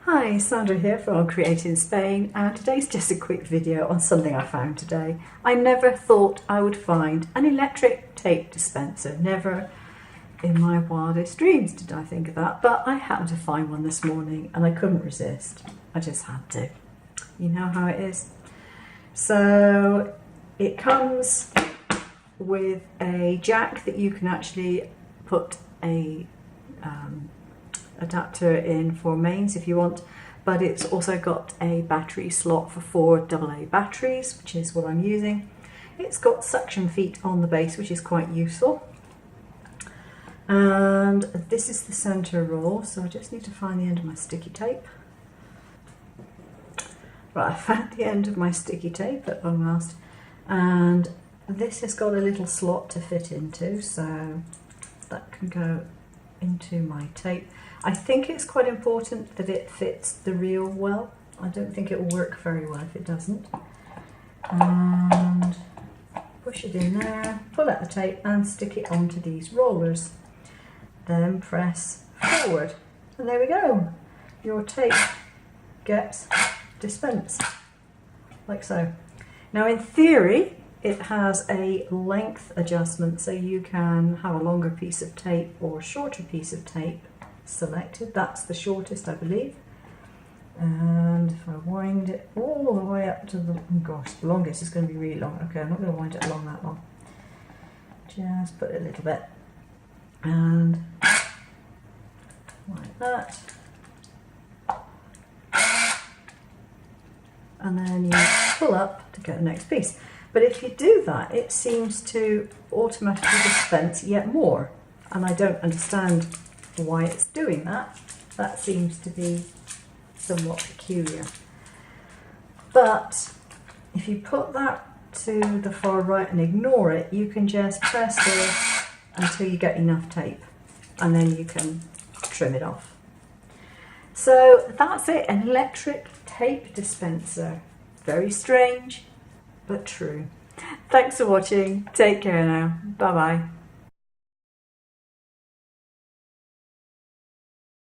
Hi, Sandra here from Create in Spain, and today's just a quick video on something I found today. I never thought I would find an electric tape dispenser. Never in my wildest dreams did I think of that, but I happened to find one this morning and I couldn't resist. I just had to. You know how it is. So it comes with a jack that you can actually put a adapter in for mains if you want, but it's also got a battery slot for 4 AA batteries, which is what I'm using. It's got suction feet on the base, which is quite useful, and this is the center roll, so I just need to find the end of my sticky tape. Right, I found the end of my sticky tape at long last, and this has got a little slot to fit into, so that can go into my tape. I think it's quite important that it fits the reel well. I don't think it will work very well if it doesn't. And push it in there, pull out the tape and stick it onto these rollers. Then press forward. And there we go. Your tape gets dispensed, like so. Now in theory, it has a length adjustment, so you can have a longer piece of tape or a shorter piece of tape selected. That's the shortest, I believe. And if I wind it all the way up to the, oh gosh, the longest is going to be really long. Okay, I'm not going to wind it along that long. Just put it a little bit. And like that. And then you pull up to get the next piece. But if you do that, it seems to automatically dispense yet more. And I don't understand why it's doing that. That seems to be somewhat peculiar. But if you put that to the far right and ignore it, you can just press this until you get enough tape, and then you can trim it off. So that's it, an electric tape dispenser. Very strange, but true. Thanks for watching. Take care now. Bye bye.